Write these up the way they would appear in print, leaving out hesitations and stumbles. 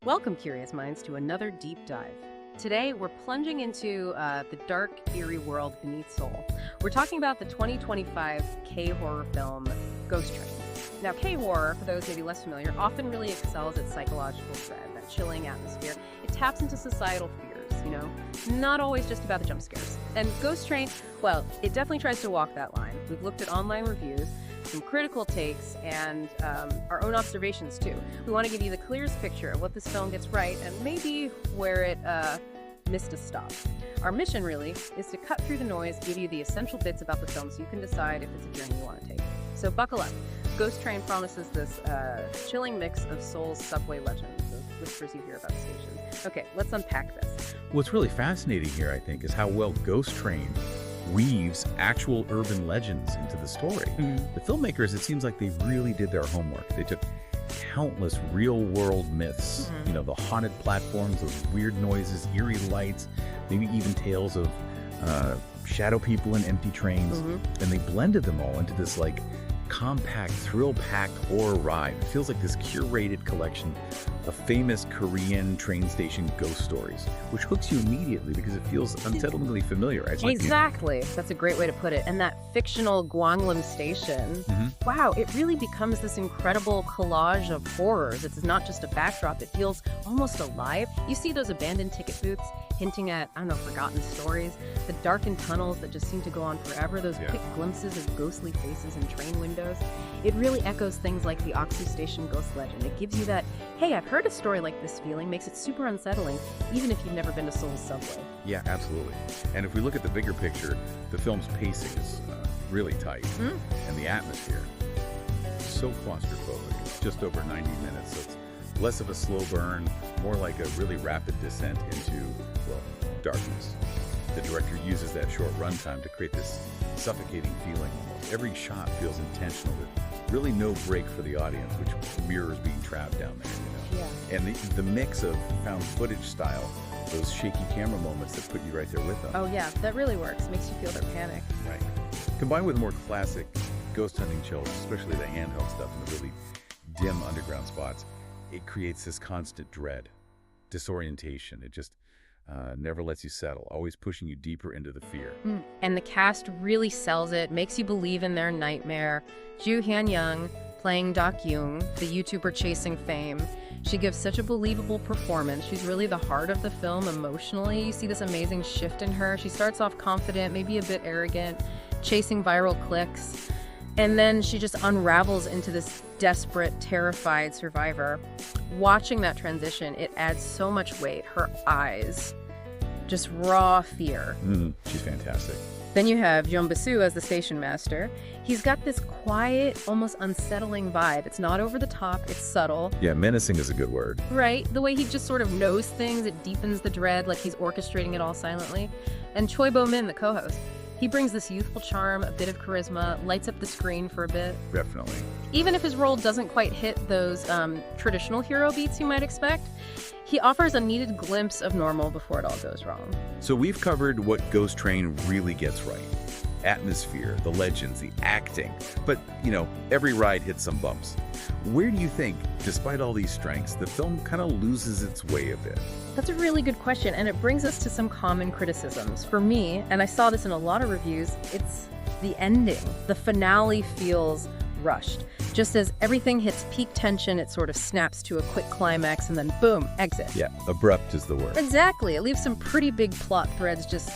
Welcome, curious minds, to another deep dive. Today, we're plunging into the dark, eerie world beneath Seoul. We're talking about the 2025 K-horror film, Ghost Train. Now, K-horror, for those maybe less familiar, often really excels at psychological dread, that chilling atmosphere. It taps into societal fears, not always just about the jump scares. And Ghost Train, well, it definitely tries to walk that line. We've looked at online reviews, some critical takes, and our own observations too. We want to give you the clearest picture of what this film gets right and maybe where it missed a stop. Our mission really is to cut through the noise, give you the essential bits about the film so you can decide if it's a journey you want to take. So buckle up. Ghost Train promises this chilling mix of Seoul's subway legends, those whispers you hear about the stations. Okay, let's unpack this. What's really fascinating here, I think, is how well Ghost Train weaves actual urban legends into the story. The filmmakers, it seems like they really did their homework. They took countless real-world myths, the haunted platforms, those weird noises, eerie lights, maybe even tales of shadow people in empty trains, and they blended them all into this compact, thrill-packed horror ride. It feels like this curated collection of famous Korean train station ghost stories, which hooks you immediately because it feels unsettlingly familiar. It's exactly. That's a great way to put it. And that fictional Gwangnam station, wow, it really becomes this incredible collage of horrors. It's not just a backdrop. It feels almost alive. You see those abandoned ticket booths hinting at, forgotten stories, the darkened tunnels that just seem to go on forever, those quick glimpses of ghostly faces in train windows. It really echoes things like the Oksu Station ghost legend. It gives you that, hey, I've heard a story like this feeling, makes it super unsettling, even if you've never been to Seoul's subway. Yeah, absolutely. And if we look at the bigger picture, the film's pacing is really tight, and the atmosphere is so claustrophobic. It's just over 90 minutes, so it's less of a slow burn, more like a really rapid descent into, darkness. The director uses that short runtime to create this suffocating feeling almost. Every shot feels intentional with really no break for the audience, which mirrors being trapped down there, Yeah. And the mix of found footage style, those shaky camera moments that put you right there with them. Oh yeah, that really works. Makes you feel their panic. Right. Combined with more classic ghost hunting chills, especially the handheld stuff in the really dim underground spots, it creates this constant dread, disorientation. It just never lets you settle, always pushing you deeper into the fear. And the cast really sells it, makes you believe in their nightmare. Joo Han-young playing Dak-young, the YouTuber chasing fame. She gives such a believable performance. She's really the heart of the film emotionally. You see this amazing shift in her. She starts off confident, maybe a bit arrogant, chasing viral clicks. And then she just unravels into this desperate, terrified survivor. Watching that transition, it adds so much weight. Her eyes, just raw fear. She's fantastic. Then you have Jeon Basu as the station master. He's got this quiet, almost unsettling vibe. It's not over the top, it's subtle. Yeah, menacing is a good word. Right, the way he just sort of knows things, it deepens the dread, like he's orchestrating it all silently. And Choi Bo-min, the co-host, he brings this youthful charm, a bit of charisma, lights up the screen for a bit. Definitely. Even if his role doesn't quite hit those traditional hero beats you might expect, he offers a needed glimpse of normal before it all goes wrong. So we've covered what Ghost Train really gets right. Atmosphere, the legends, the acting. But, every ride hits some bumps. Where do you think, despite all these strengths, the film kind of loses its way a bit? That's a really good question, and it brings us to some common criticisms. For me, and I saw this in a lot of reviews, it's the ending. The finale feels rushed. Just as everything hits peak tension, it sort of snaps to a quick climax and then boom, exit. Yeah, abrupt is the word. Exactly. It leaves some pretty big plot threads just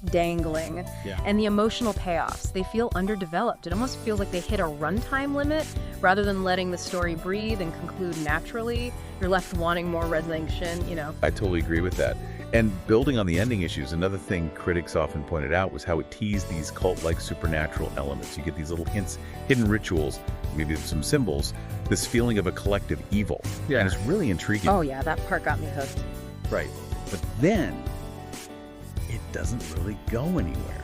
dangling. Yeah. And the emotional payoffs, they feel underdeveloped. It almost feels like they hit a runtime limit rather than letting the story breathe and conclude naturally. You're left wanting more resolution, I totally agree with that. And building on the ending issues, another thing critics often pointed out was how it teased these cult-like supernatural elements. You get these little hints, hidden rituals, maybe some symbols, this feeling of a collective evil. Yeah. And it's really intriguing. Oh yeah, that part got me hooked. Right. But then it doesn't really go anywhere.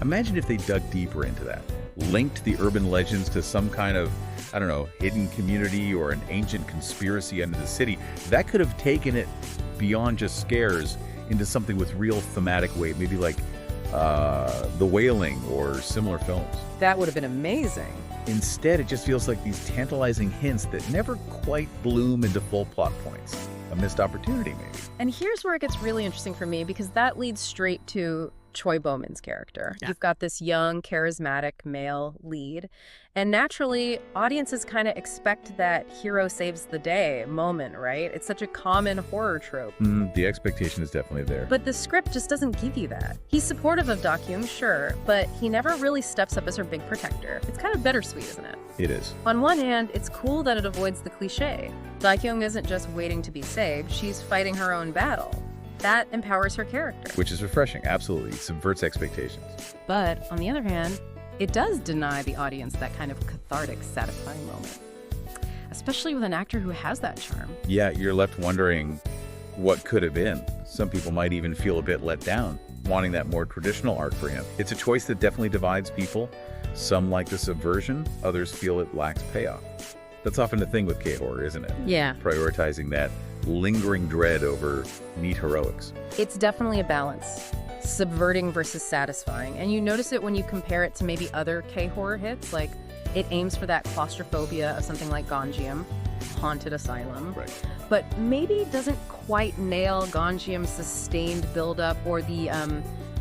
Imagine if they dug deeper into that, linked the urban legends to some kind of, hidden community or an ancient conspiracy under the city. That could have taken it beyond just scares into something with real thematic weight, maybe like The Wailing or similar films. That would have been amazing. Instead, it just feels like these tantalizing hints that never quite bloom into full plot points. a missed opportunity, maybe. And here's where it gets really interesting for me, because that leads straight to Choi Bowman's character. Yeah. You've got this young, charismatic male lead, and naturally, audiences kind of expect that hero saves the day moment, right? It's such a common horror trope. The expectation is definitely there. But the script just doesn't give you that. He's supportive of Dakyung, sure, but he never really steps up as her big protector. It's kind of bittersweet, isn't it? It is. On one hand, it's cool that it avoids the cliche. Dakyung isn't just waiting to be saved, she's fighting her own battle. That empowers her character. Which is refreshing, absolutely. It subverts expectations. But on the other hand, it does deny the audience that kind of cathartic, satisfying moment. Especially with an actor who has that charm. Yeah, you're left wondering what could have been. Some people might even feel a bit let down, wanting that more traditional arc for him. It's a choice that definitely divides people. Some like the subversion, others feel it lacks payoff. That's often the thing with K-horror, isn't it? Yeah. Prioritizing that lingering dread over neat heroics. It's definitely a balance. Subverting versus satisfying. And you notice it when you compare it to maybe other K-horror hits, like it aims for that claustrophobia of something like Gonjiam, Haunted Asylum. Right. But maybe doesn't quite nail Gonjiam's sustained buildup or the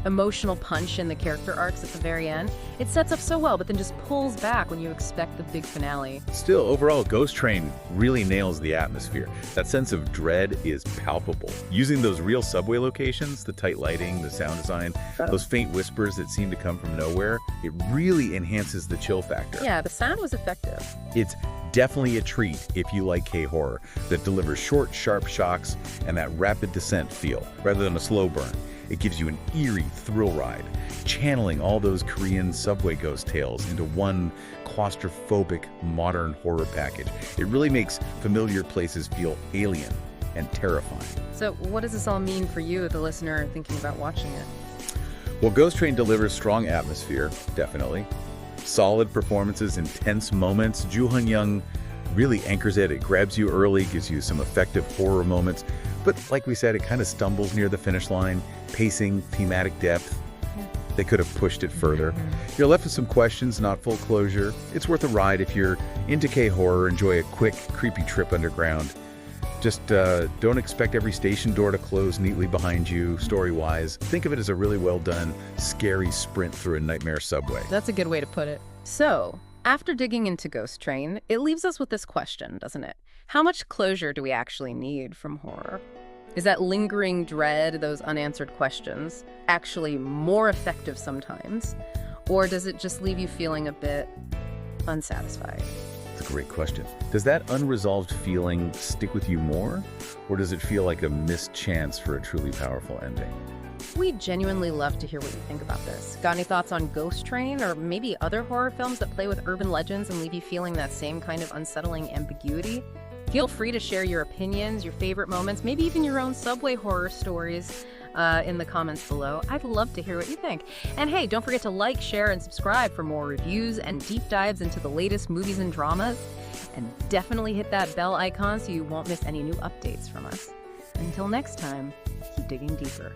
emotional punch in the character arcs at the very end. It sets up so well, but then just pulls back when you expect the big finale. Still, overall, Ghost Train really nails the atmosphere. That sense of dread is palpable. Using those real subway locations, the tight lighting, the sound design, those faint whispers that seem to come from nowhere, it really enhances the chill factor. Yeah, the sound was effective. It's definitely a treat if you like K-horror that delivers short, sharp shocks and that rapid descent feel, rather than a slow burn. It gives you an eerie thrill ride, channeling all those Korean subway ghost tales into one claustrophobic modern horror package. It really makes familiar places feel alien and terrifying. So what does this all mean for you, the listener, thinking about watching it? Well, Ghost Train delivers strong atmosphere, definitely. Solid performances, intense moments. Joo Hun-young really anchors it. It grabs you early, gives you some effective horror moments. But like we said, it kind of stumbles near the finish line. Pacing, thematic depth. They could have pushed it further. You're left with some questions, not full closure. It's worth a ride if you're into K-horror, enjoy a quick, creepy trip underground. Just don't expect every station door to close neatly behind you, story-wise. Think of it as a really well-done, scary sprint through a nightmare subway. That's a good way to put it. So, after digging into Ghost Train, it leaves us with this question, doesn't it? How much closure do we actually need from horror? Is that lingering dread, those unanswered questions, actually more effective sometimes? Or does it just leave you feeling a bit unsatisfied? That's a great question. Does that unresolved feeling stick with you more? Or does it feel like a missed chance for a truly powerful ending? We'd genuinely love to hear what you think about this. Got any thoughts on Ghost Train, or maybe other horror films that play with urban legends and leave you feeling that same kind of unsettling ambiguity? Feel free to share your opinions, your favorite moments, maybe even your own subway horror stories in the comments below. I'd love to hear what you think. And hey, don't forget to like, share, and subscribe for more reviews and deep dives into the latest movies and dramas. And definitely hit that bell icon so you won't miss any new updates from us. Until next time, keep digging deeper.